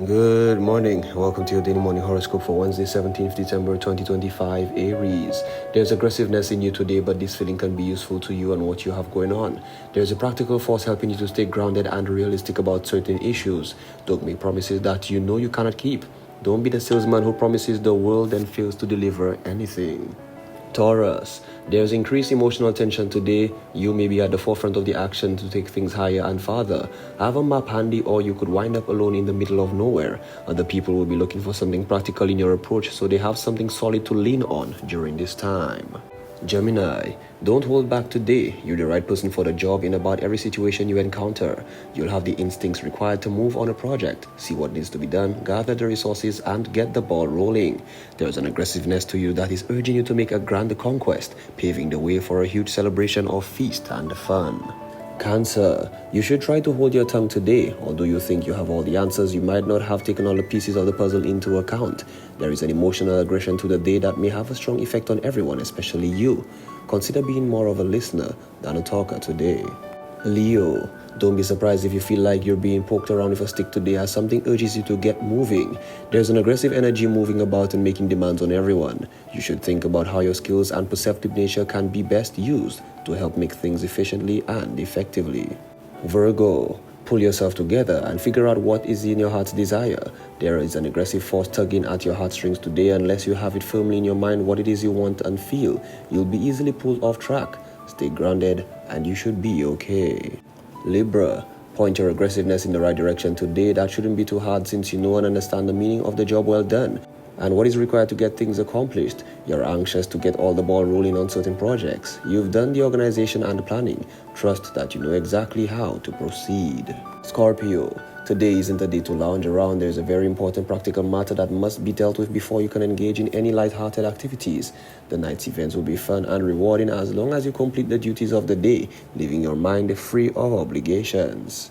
Good morning. Welcome to your daily morning horoscope for Wednesday, 17th December 2025, Aries. There's aggressiveness in you today, but this feeling can be useful to you and what you have going on. There's a practical force helping you to stay grounded and realistic about certain issues. Don't make promises that you know you cannot keep. Don't be the salesman who promises the world and fails to deliver anything. Taurus, there's increased emotional tension today. You may be at the forefront of the action to take things higher and farther. Have a map handy, or you could wind up alone in the middle of nowhere. Other people will be looking for something practical in your approach, so they have something solid to lean on during this time. Gemini, don't hold back today. You're the right person for the job in about every situation you encounter. You'll have the instincts required to move on a project, see what needs to be done, gather the resources, and get the ball rolling. There's an aggressiveness to you that is urging you to make a grand conquest, paving the way for a huge celebration of feast and fun. Cancer, you should try to hold your tongue today. Although you think you have all the answers, you might not have taken all the pieces of the puzzle into account. There is an emotional aggression to the day that may have a strong effect on everyone, especially you. Consider being more of a listener than a talker today. Leo, don't be surprised if you feel like you're being poked around with a stick today, as something urges you to get moving. There's an aggressive energy moving about and making demands on everyone. You should think about how your skills and perceptive nature can be best used to help make things efficiently and effectively. Virgo, pull yourself together and figure out what is in your heart's desire. There is an aggressive force tugging at your heartstrings today. Unless you have it firmly in your mind what it is you want and feel, you'll be easily pulled off track. Stay grounded and you should be okay. Libra, point your aggressiveness in the right direction today. That shouldn't be too hard since you know and understand the meaning of the job well done and what is required to get things accomplished. You're anxious to get all the ball rolling on certain projects. You've done the organization and the planning. Trust that you know exactly how to proceed. Scorpio, today isn't a day to lounge around. There's a very important practical matter that must be dealt with before you can engage in any light-hearted activities. The night's events will be fun and rewarding as long as you complete the duties of the day, leaving your mind free of obligations.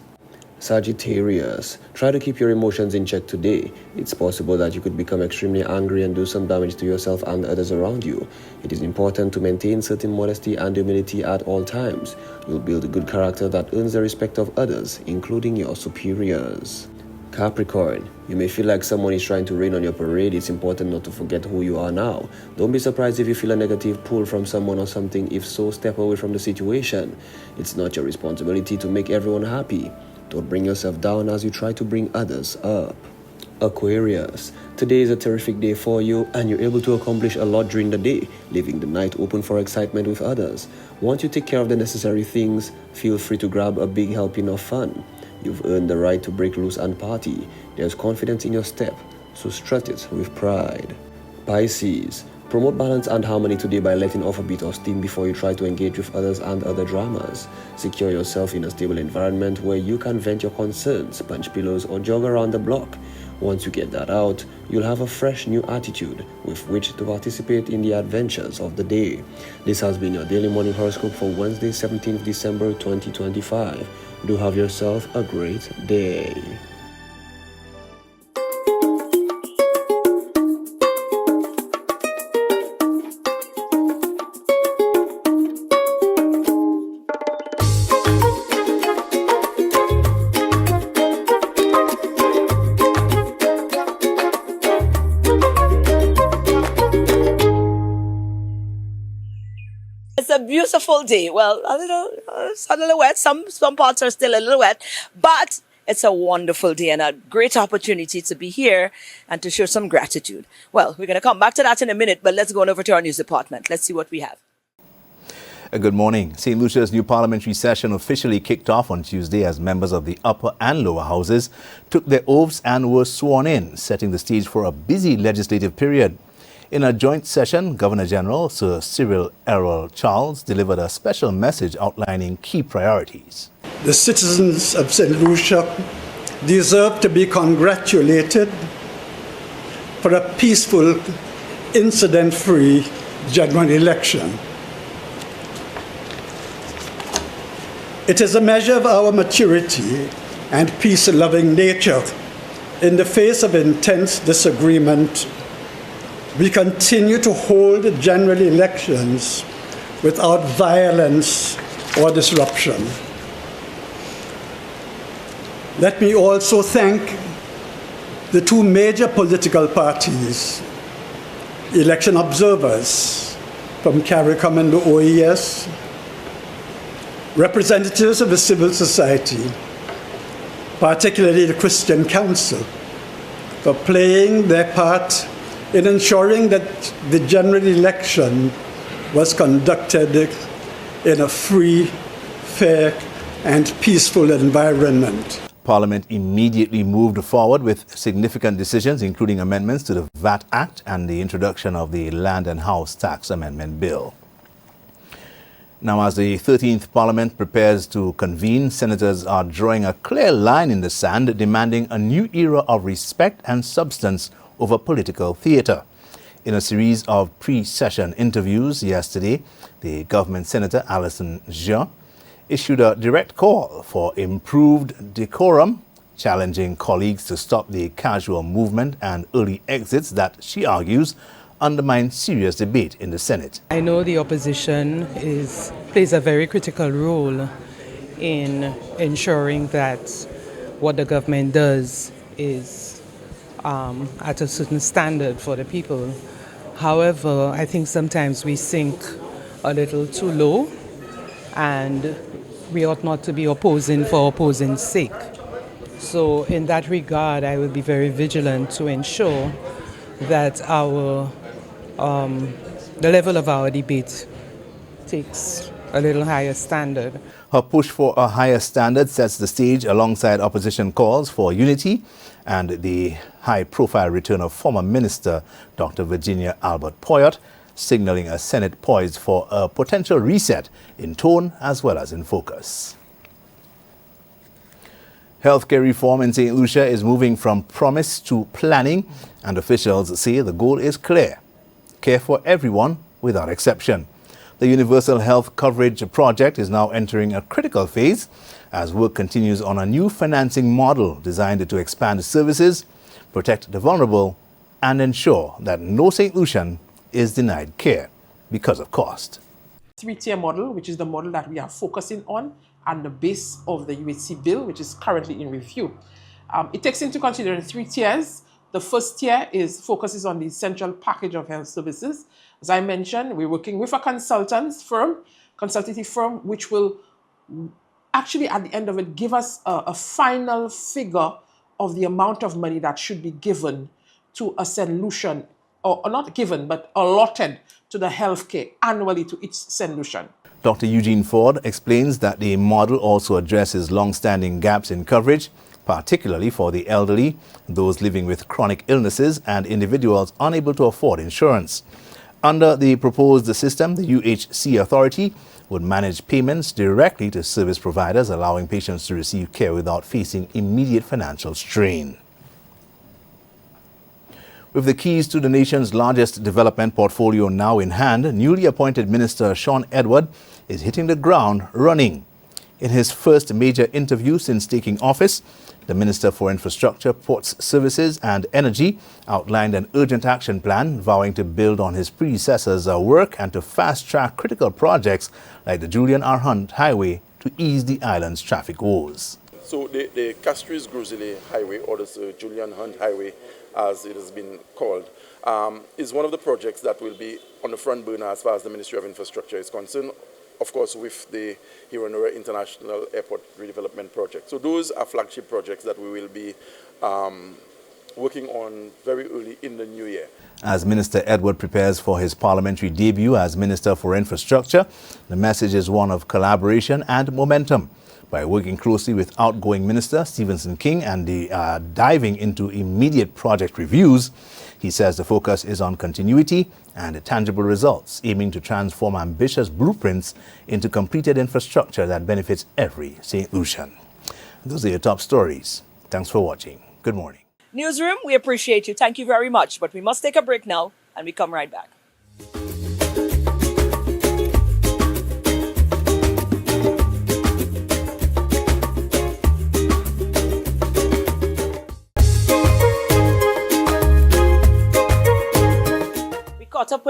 Sagittarius, try to keep your emotions in check today. It's possible that you could become extremely angry and do some damage to yourself and others around you. It is important to maintain certain modesty and humility at all times. You'll build a good character that earns the respect of others, including your superiors. Capricorn, you may feel like someone is trying to rain on your parade. It's important not to forget who you are now. Don't be surprised if you feel a negative pull from someone or something. If so, step away from the situation. It's not your responsibility to make everyone happy. Don't bring yourself down as you try to bring others up. Aquarius, today is a terrific day for you and you're able to accomplish a lot during the day, leaving the night open for excitement with others. Once you take care of the necessary things, feel free to grab a big helping of fun. You've earned the right to break loose and party. There's confidence in your step, so strut it with pride. Pisces, promote balance and harmony today by letting off a bit of steam before you try to engage with others and other dramas. Secure yourself in a stable environment where you can vent your concerns, punch pillows, or jog around the block. Once you get that out, you'll have a fresh new attitude with which to participate in the adventures of the day. This has been your daily morning horoscope for Wednesday, 17th December 2025. Do have yourself a great day. It's a beautiful day. Well, it's a little wet. Some parts are still a little wet, but it's a wonderful day and a great opportunity to be here and to show some gratitude. Well, we're going to come back to that in a minute, but let's go on over to our news department. Let's see what we have. Good morning. St. Lucia's new parliamentary session officially kicked off on Tuesday as members of the upper and lower houses took their oaths and were sworn in, setting the stage for a busy legislative period. In a joint session, Governor General Sir Cyril Errol Charles delivered a special message outlining key priorities. The citizens of St. Lucia deserve to be congratulated for a peaceful, incident-free general election. It is a measure of our maturity and peace-loving nature. In the face of intense disagreement, we continue to hold general elections without violence or disruption. Let me also thank the two major political parties, election observers from CARICOM and the OES, representatives of the civil society, particularly the Christian Council, for playing their part in ensuring that the general election was conducted in a free, fair, and peaceful environment. Parliament immediately moved forward with significant decisions, including amendments to the VAT Act and the introduction of the Land and House Tax Amendment Bill. Now, as the 13th Parliament prepares to convene, senators are drawing a clear line in the sand, demanding a new era of respect and substance over political theatre. In a series of pre-session interviews yesterday, the government senator Alison Jean issued a direct call for improved decorum, challenging colleagues to stop the casual movement and early exits that, she argues, undermine serious debate in the Senate. I know the opposition plays a very critical role in ensuring that what the government does is at a certain standard for the people. However, I think sometimes we sink a little too low, and we ought not to be opposing for opposing's sake. So in that regard, I will be very vigilant to ensure that the level of our debate takes a little higher standard. Her push for a higher standard sets the stage alongside opposition calls for unity and the high-profile return of former Minister Dr. Virginia Albert Poyott, signaling a Senate poised for a potential reset in tone as well as in focus. Healthcare reform in St. Lucia is moving from promise to planning, and officials say the goal is clear: care for everyone without exception. The Universal Health Coverage Project is now entering a critical phase as work continues on a new financing model designed to expand services, protect the vulnerable, and ensure that no St. Lucian is denied care because of cost. Three-tier model, which is the model that we are focusing on, and the base of the UHC bill, which is currently in review. It takes into consideration 3 tiers. The first tier focuses on the essential package of health services. As I mentioned, we're working with a consultative firm, which will actually, at the end of it, give us a final figure of the amount of money that should be given to a St. Lucian, or not given, but allotted to the healthcare annually to each St. Lucian. Dr. Eugene Ford explains that the model also addresses long-standing gaps in coverage, particularly for the elderly, those living with chronic illnesses, and individuals unable to afford insurance. Under the proposed system, the UHC authority would manage payments directly to service providers, allowing patients to receive care without facing immediate financial strain. With the keys to the nation's largest development portfolio now in hand, newly appointed Minister Shawn Edward is hitting the ground running. In his first major interview since taking office, the Minister for Infrastructure, Ports Services and Energy outlined an urgent action plan vowing to build on his predecessor's work and to fast-track critical projects like the Julian R. Hunt Highway to ease the island's traffic woes. So the Castries-Grizzly Highway, or the Julian Hunt Highway, as it has been called, is one of the projects that will be on the front burner as far as the Ministry of Infrastructure is concerned, of course, with the Heronora International Airport Redevelopment Project. So those are flagship projects that we will be working on very early in the new year. As Minister Edward prepares for his parliamentary debut as Minister for Infrastructure, the message is one of collaboration and momentum. By working closely with outgoing Minister Stephenson King and diving into immediate project reviews, he says the focus is on continuity and tangible results, aiming to transform ambitious blueprints into completed infrastructure that benefits every St. Lucian. Those are your top stories. Thanks for watching. Good morning. Newsroom, we appreciate you. Thank you very much. But we must take a break now, and we come right back.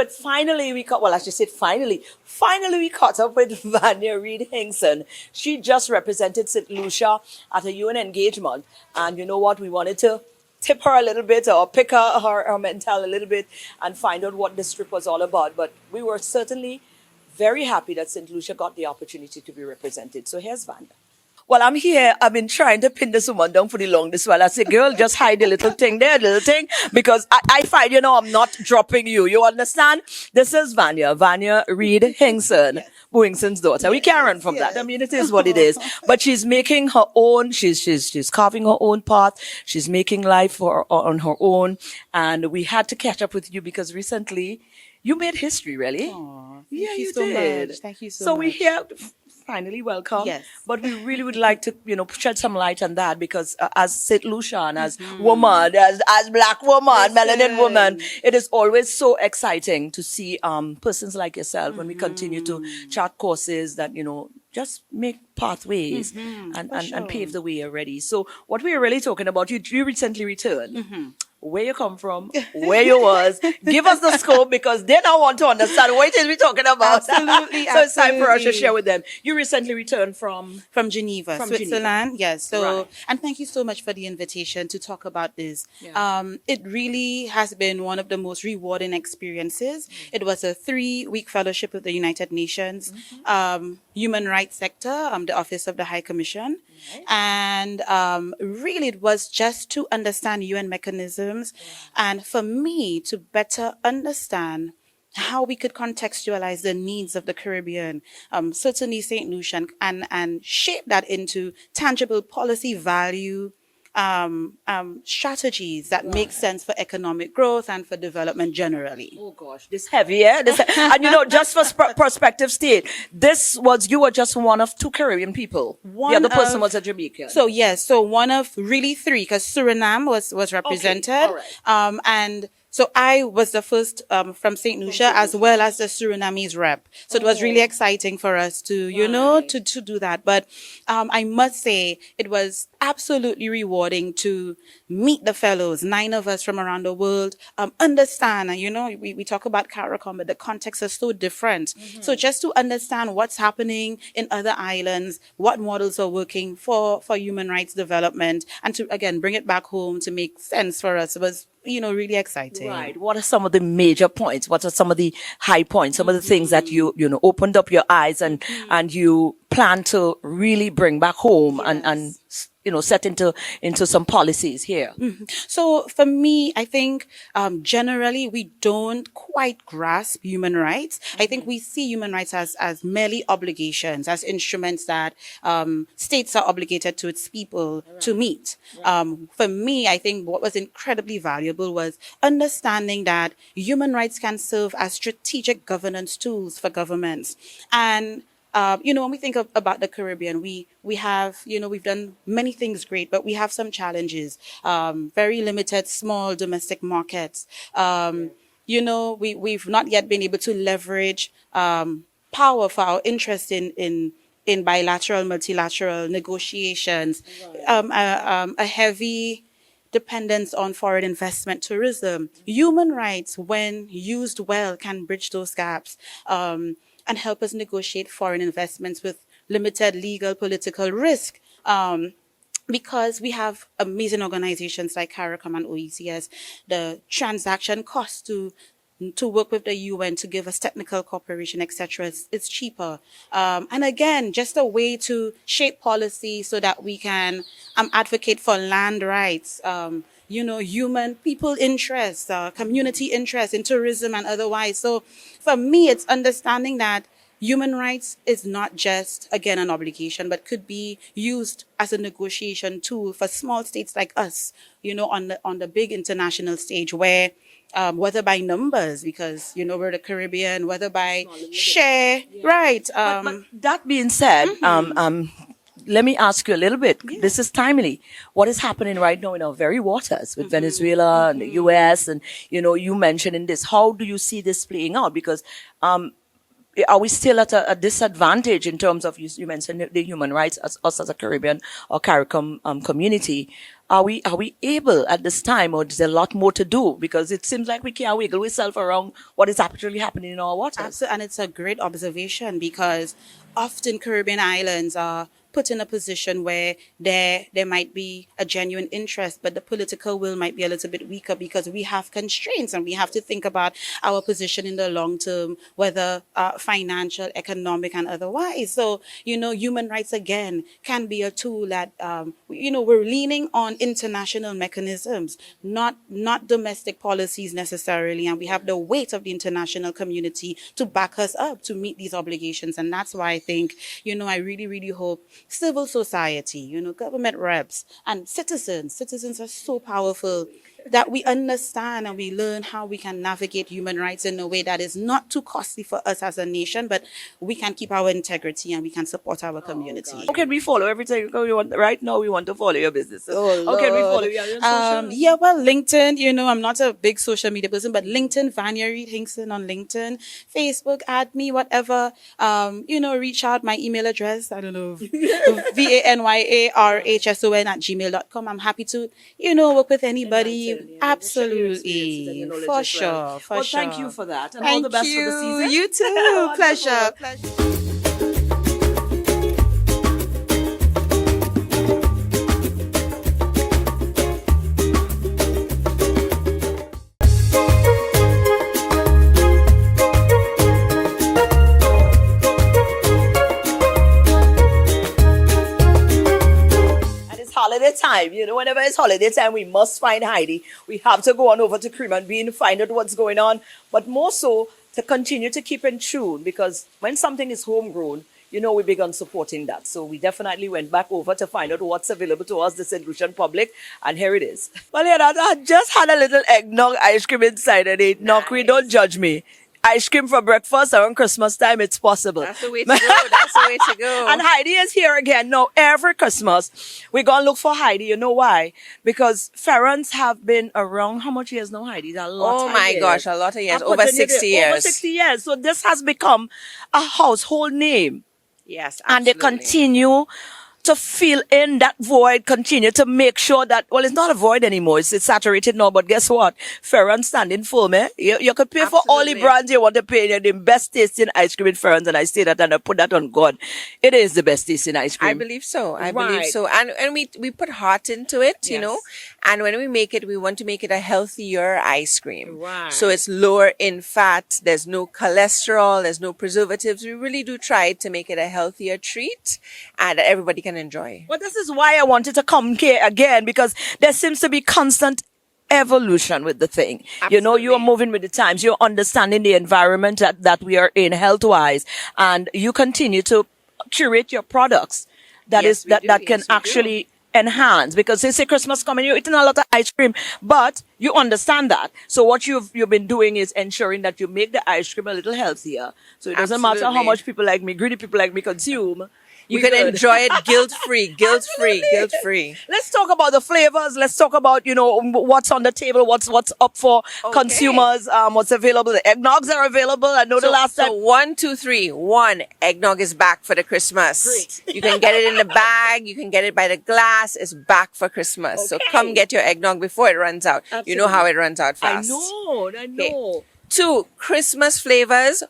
Finally we caught up with Vanya Reed Hinkson. She just represented St. Lucia at a UN engagement, and you know what? We wanted to tip her a little bit or pick her mental a little bit and find out what this trip was all about. But we were certainly very happy that St. Lucia got the opportunity to be represented. So here's Vanya. Well, I'm here. I've been trying to pin this woman down for the longest while. I say, girl, just hide the little thing there, little thing, because I find, I'm not dropping you. You understand? This is Vanya Reed Hingson, Bowingson's daughter. We can't run from that. I mean, it is what it is. But she's making her own. She's carving her own path. She's making life on her own. And we had to catch up with you because recently you made history, really. Aw, Yeah, thank you you so did. much. Thank you so So much. we're here. Finally, welcome. Yes. But we really would like to, shed some light on that because as St. Lucian, as woman, as black woman, melanin woman, it is always so exciting to see persons like yourself when we continue to chart courses that, just make pathways and pave the way already. So what we're really talking about, you recently returned. Where you come from, where you was, give us the scope because they don't want to understand what it is we're talking about. Absolutely, So it's time for us to absolutely. share with them. You recently returned from Geneva, From Switzerland. Yes. So, Right. and thank you so much for the invitation to talk about this. Yeah. It really has been one of the most rewarding experiences. It was a 3-week fellowship with the United Nations, Human Rights Sector, the Office of the High Commission. And really, it was just to understand UN mechanisms and for me to better understand how we could contextualize the needs of the Caribbean, certainly St. Lucia, and shape that into tangible policy value strategies that make sense for economic growth and for development generally. oh gosh, this heavy, yeah. And just for perspective, state, you were just one of 2 Caribbean people. The other person was a Jamaican. So yes, so one of really 3, because Suriname was represented, all right. and so I was the first from St. Lucia as well as the Surinamese rep. So it was really exciting for us to, to do that. But I must say it was absolutely rewarding to meet the fellows, 9 of us from around the world, understand, and we talk about CARICOM, but the context is so different. So just to understand what's happening in other islands, what models are working for human rights development, and to, again, bring it back home to make sense for us was really exciting. Right. What are some of the major points? What are some of the high points? Some of the things that you opened up your eyes and you plan to really bring back home and set into some policies here. So for me, I think generally we don't quite grasp human rights. I think we see human rights as merely obligations, as instruments that states are obligated to its people to meet. For me, I think what was incredibly valuable was understanding that human rights can serve as strategic governance tools for governments. And when we think about the Caribbean, we have, we've done many things great, but we have some challenges. Very limited, small domestic markets. We've not yet been able to leverage power for our interest in bilateral, multilateral negotiations. A heavy dependence on foreign investment tourism. Human rights, when used well, can bridge those gaps. And help us negotiate foreign investments with limited legal, political risk. Because we have amazing organizations like CARICOM and OECS, the transaction cost to work with the UN to give us technical cooperation, etc., it's cheaper. And again, just a way to shape policy so that we can advocate for land rights, human people interests, community interests in tourism and otherwise. So for me, it's understanding that human rights is not just, again, an obligation, but could be used as a negotiation tool for small states like us, on the big international stage where, whether by numbers, because, we're the Caribbean, whether by share, right. But that being said, let me ask you a little bit. Yeah. This is timely. What is happening right now in our very waters with Venezuela and the U.S. and, you mentioned in this, how do you see this playing out? Because, are we still at a disadvantage in terms of, you mentioned the human rights, us as a Caribbean or CARICOM community? Are we able at this time, or is there a lot more to do? Because it seems like we can't wiggle ourselves around what is actually happening in our waters. Absolutely, and it's a great observation because often Caribbean islands are put in a position where there might be a genuine interest, but the political will might be a little bit weaker because we have constraints and we have to think about our position in the long term, whether financial, economic, and otherwise. So, human rights again can be a tool that, we're leaning on international mechanisms, not domestic policies necessarily. And we have the weight of the international community to back us up to meet these obligations. And that's why I think, I really, really hope civil society, government reps and citizens are so powerful that we understand and we learn how we can navigate human rights in a way that is not too costly for us as a nation, but we can keep our integrity and we can support our community. How can we follow everything you want? Right now, we want to follow your businesses. How can we follow you? Are you on social? Yeah, well, LinkedIn, I'm not a big social media person, but LinkedIn, Vanya Reed Hinkson on LinkedIn, Facebook, add me, whatever. Reach out. My email address, I don't know, VANYARHSON@gmail.com. I'm happy to, work with anybody. Absolutely. For sure. Well, thank you for that. And all the best for the season. You too. Pleasure. Holiday time, whenever it's holiday time, we must find Heidi. We have to go on over to Cream and Bean, find out what's going on, but more so to continue to keep in tune, because when something is homegrown, we began supporting that. So we definitely went back over to find out what's available to us, the St. Lucian public, and here it is. Well, I just had a little eggnog ice cream inside and ate Knockry. Don't judge me. Ice cream for breakfast around Christmas time, it's possible. That's the way to go. That's the way to go. And Heidi is here again. Now, every Christmas, we're going to look for Heidi. You know why? Because Ferrans have been around, how much years now, Heidi? A lot of years. Gosh, a lot of years. Over 60 years. Over 60 years. So this has become a household name. Yes, absolutely. And they continue to fill in that void, continue to make sure that, well, it's not a void anymore. It's saturated now, but guess what? Ferrans standing full, man. You could pay for all the brands you want to pay. You're the best tasting ice cream in Ferrans, and I say that and I put that on God. It is the best tasting ice cream. I believe so. I believe so. And we put heart into it, and when we make it, we want to make it a healthier ice cream. Right. So it's lower in fat. There's no cholesterol. There's no preservatives. We really do try to make it a healthier treat and that everybody can enjoy. Well, this is why I wanted to come here again, because there seems to be constant evolution with the thing. Absolutely. You are moving with the times. You're understanding the environment that we are in health-wise, and you continue to curate your products that can actually enhance, because they say Christmas coming, you're eating a lot of ice cream, but you understand that. So what you've been doing is ensuring that you make the ice cream a little healthier. So it doesn't matter how much people like me, greedy people like me consume. You can enjoy it guilt-free. Let's talk about the flavors. Let's talk about, what's on the table, what's up for consumers, what's available. The eggnogs are available. I know the last time. So 1, 2, 3. 1, eggnog is back for the Christmas. Great. You can get it in the bag. You can get it by the glass. It's back for Christmas. Okay. So come get your eggnog before it runs out. Absolutely. You know how it runs out fast. I know. Okay. 2, Christmas flavors.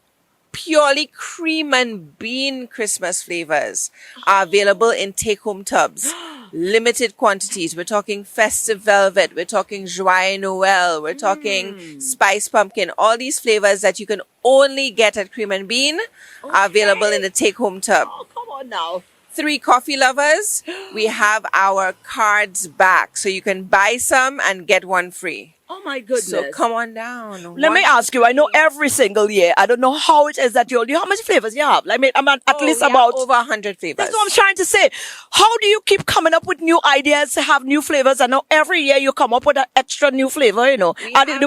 Purely cream and bean Christmas flavors are available in take-home tubs. Limited quantities. We're talking festive velvet. We're talking joie Noel. We're talking spice pumpkin. All these flavors that you can only get at Cream and Bean are available in the take-home tub. Oh, come on now. 3 coffee lovers, we have our cards back. So you can buy some and get one free. Oh my goodness. So come on down. Let me ask you, I know every single year, I don't know how it is that how much flavors you have? Like, I'm at least about over 100 flavors. That's what I'm trying to say. How do you keep coming up with new ideas to have new flavors? I know every year you come up with an extra new flavor, Do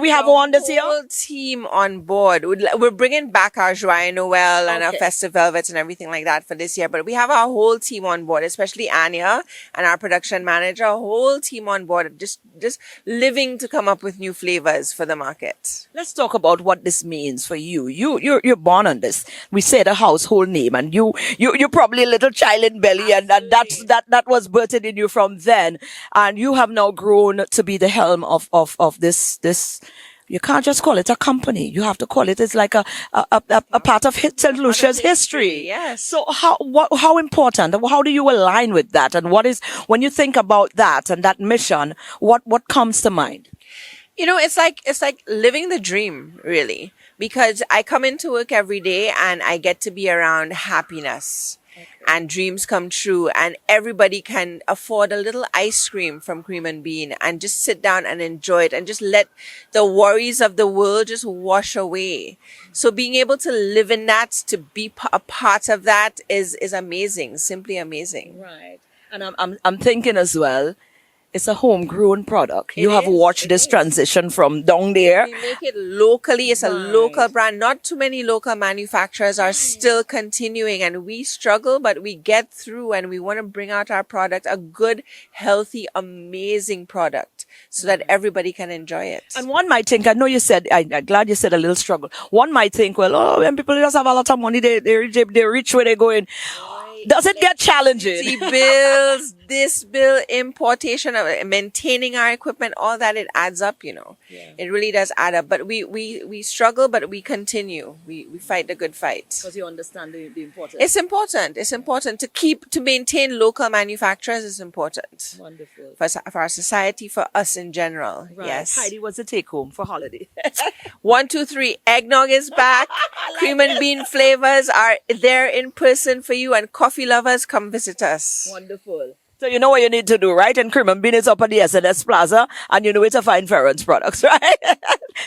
we have one this year? Whole team on board. We're bringing back our joie Noel and our festive velvets and everything like that for this year. But we have our whole team on board, especially Anya and our production manager, a whole team on board, just living to come up with new flavors for the market. Let's talk about what this means for you. You're born on this. We said a household name, and you're probably a little child in belly, and that was birthed in you from then, and you have now grown to be the helm of this You can't just call it a company. You have to call it. It's like a part of St. Lucia's history. Yes. So how important? How do you align with that? And what is, when you think about that and that mission, what comes to mind? You know, it's like living the dream, really, because I come into work every day and I get to be around happiness. And dreams come true, and everybody can afford a little ice cream from Cream and Bean and just sit down and enjoy it and just let the worries of the world just wash away. So being able to live in that, to be a part of that is amazing, simply amazing. Right. And I'm thinking as well, it's a homegrown product. You have watched this transition from down there. We make it locally. It's a local brand. Not too many local manufacturers are still continuing, and we struggle, but we get through, and we want to bring out our product, a good, healthy, amazing product, so that everybody can enjoy it. And one might think, I know you said, I'm glad you said a little struggle. One might think, well, oh, when people just have a lot of money, they reach where they're going. Does it get challenging? See, bills, this bill, importation, maintaining our equipment, all that, it adds up, you know. Yeah. It really does add up. But we struggle, but we continue. We fight the good fight. Because you understand the importance. It's important. It's important to maintain local manufacturers is important. Wonderful. For our society, for us in general. Right. Yes. Heidi, what's the take home for holiday? 1, 2, 3. Eggnog is back. Cream and Bean flavors are there in person for you, and coffee lovers, come visit us. Wonderful. So you know what you need to do, right? And Cream and Bean is up at the SNS Plaza, and you know where to find Ferrand's products, right?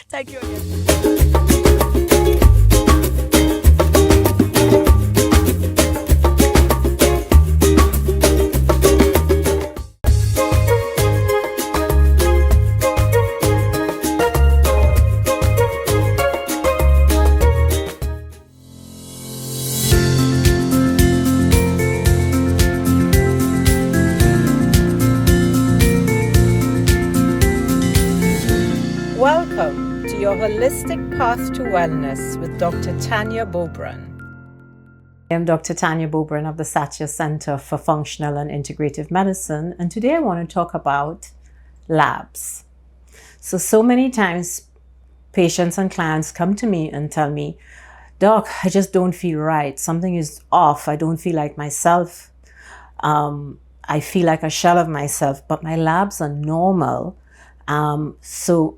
Thank you again. Welcome to your holistic path to wellness with Dr. Tanya Bobran. I'm Dr. Tanya Bobran of the Satya Center for Functional and Integrative Medicine, and today I want to talk about labs. So many times patients and clients come to me and tell me, Doc, I just don't feel right. Something is off. I don't feel like myself. I feel like a shell of myself, but my labs are normal. So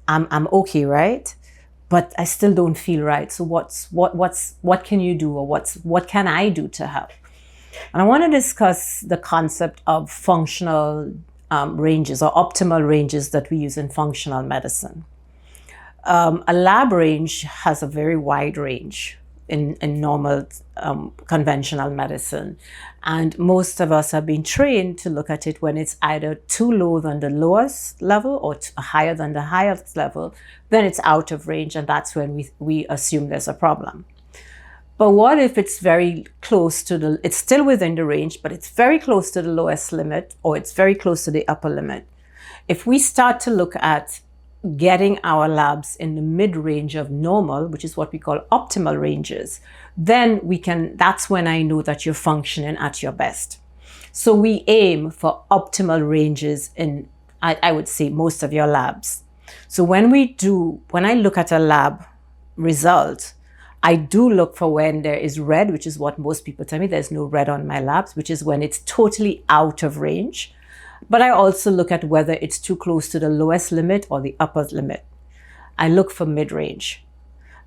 I'm okay, right? But I still don't feel right. So what can you do, or what can I do to help? And I want to discuss the concept of functional ranges or optimal ranges that we use in functional medicine. A lab range has a very wide range in normal conventional medicine. And most of us have been trained to look at it when it's either too low than the lowest level or higher than the highest level, then it's out of range, and that's when we assume there's a problem. But what if it's very close to it's still within the range, but it's very close to the lowest limit, or it's very close to the upper limit? If we start to look at getting our labs in the mid-range of normal, which is what we call optimal ranges, then that's when I know that you're functioning at your best. So we aim for optimal ranges in, I would say, most of your labs. So when I look at a lab result, I do look for when there is red, which is what most people tell me, there's no red on my labs, which is when it's totally out of range. But I also look at whether it's too close to the lowest limit or the upper limit. I look for mid-range.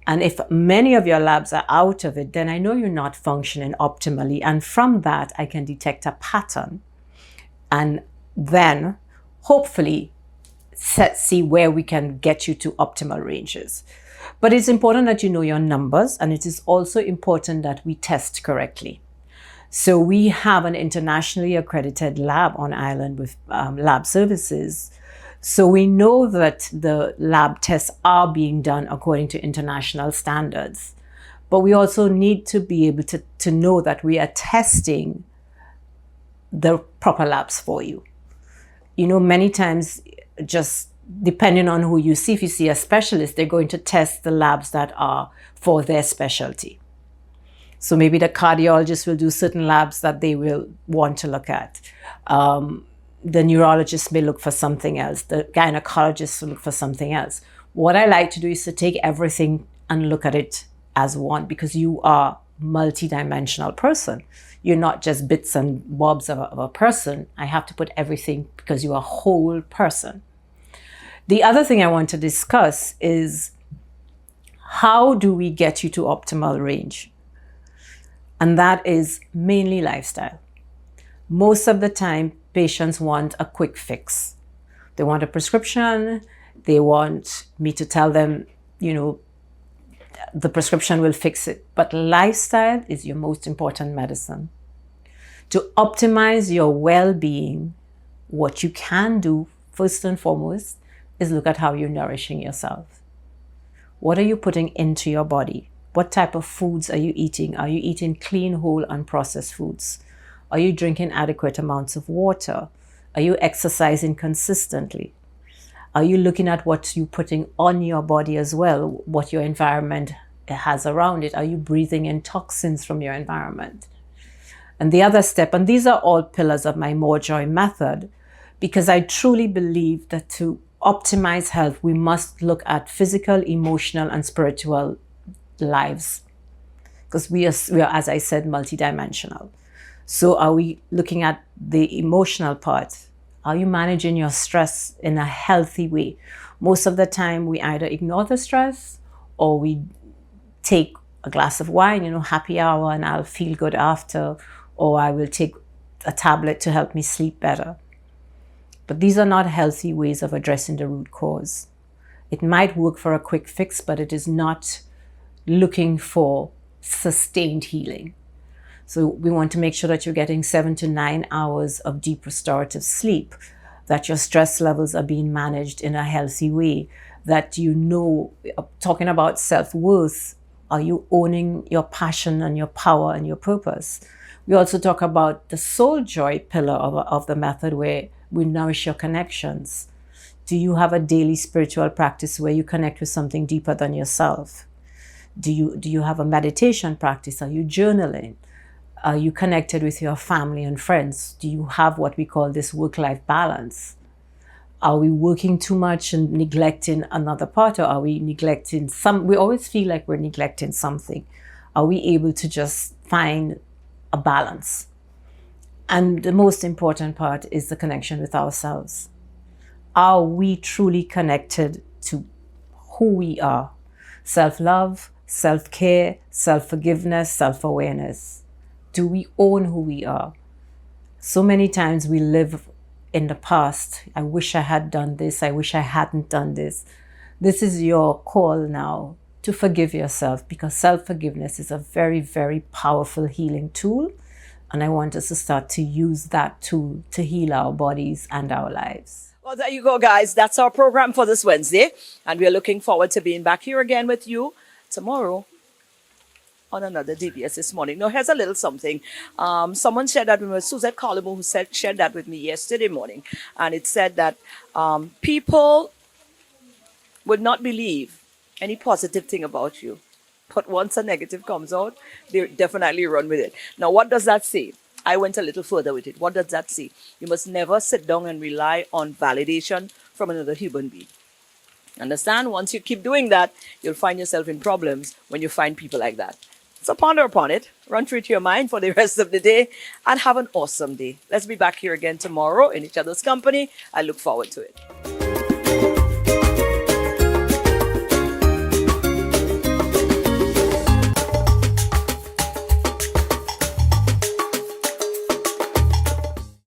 And if many of your labs are out of it, then I know you're not functioning optimally. And from that, I can detect a pattern. And then hopefully see where we can get you to optimal ranges. But it's important that you know your numbers, and it is also important that we test correctly. So we have an internationally accredited lab on island with lab services. So we know that the lab tests are being done according to international standards. But we also need to be able to know that we are testing the proper labs for you. You know, many times, just depending on who you see, if you see a specialist, they're going to test the labs that are for their specialty. So maybe the cardiologist will do certain labs that they will want to look at. The neurologist may look for something else. The gynecologist will look for something else. What I like to do is to take everything and look at it as one, because you are multi-dimensional person. You're not just bits and bobs of a person. I have to put everything because you are a whole person. The other thing I want to discuss is how do we get you to optimal range? And that is mainly lifestyle. Most of the time, patients want a quick fix. They want a prescription. They want me to tell them, the prescription will fix it. But lifestyle is your most important medicine. To optimize your well-being, what you can do first and foremost is look at how you're nourishing yourself. What are you putting into your body? What type of foods are you eating? Are you eating clean, whole, unprocessed foods? Are you drinking adequate amounts of water? Are you exercising consistently? Are you looking at what you're putting on your body as well, what your environment has around it? Are you breathing in toxins from your environment? And the other step, and these are all pillars of my More Joy method, because I truly believe that to optimize health, we must look at physical, emotional, and spiritual lives, because we are, as I said, multidimensional. So are we looking at the emotional part? Are you managing your stress in a healthy way? Most of the time, we either ignore the stress or we take a glass of wine, happy hour, and I'll feel good after, or I will take a tablet to help me sleep better. But these are not healthy ways of addressing the root cause. It might work for a quick fix, but it is not looking for sustained healing. So we want to make sure that you're getting 7 to 9 hours of deep restorative sleep, that your stress levels are being managed in a healthy way, that talking about self-worth, are you owning your passion and your power and your purpose? We also talk about the soul joy pillar of the method, where we nourish your connections. Do you have a daily spiritual practice where you connect with something deeper than yourself? Do you have a meditation practice? Are you journaling? Are you connected with your family and friends? Do you have what we call this work-life balance? Are we working too much and neglecting another part, or are we neglecting some? We always feel like we're neglecting something. Are we able to just find a balance? And the most important part is the connection with ourselves. Are we truly connected to who we are? Self-love, self-care, self-forgiveness, self-awareness. Do we own who we are? So many times we live in the past. I wish I had done this. I wish I hadn't done this. This is your call now to forgive yourself, because self-forgiveness is a very, very powerful healing tool. And I want us to start to use that tool to heal our bodies and our lives. Well, there you go, guys. That's our program for this Wednesday. And we're looking forward to being back here again with you tomorrow on another DBS This Morning. Now, here's a little something. Someone shared that with me, Suzette Carlimo, who shared that with me yesterday morning. And it said that people would not believe any positive thing about you. But once a negative comes out, they definitely run with it. Now, what does that say? I went a little further with it. What does that say? You must never sit down and rely on validation from another human being. Understand? Once you keep doing that, you'll find yourself in problems when you find people like that. So ponder upon it, run through it to your mind for the rest of the day, and have an awesome day. Let's be back here again tomorrow in each other's company. I look forward to it.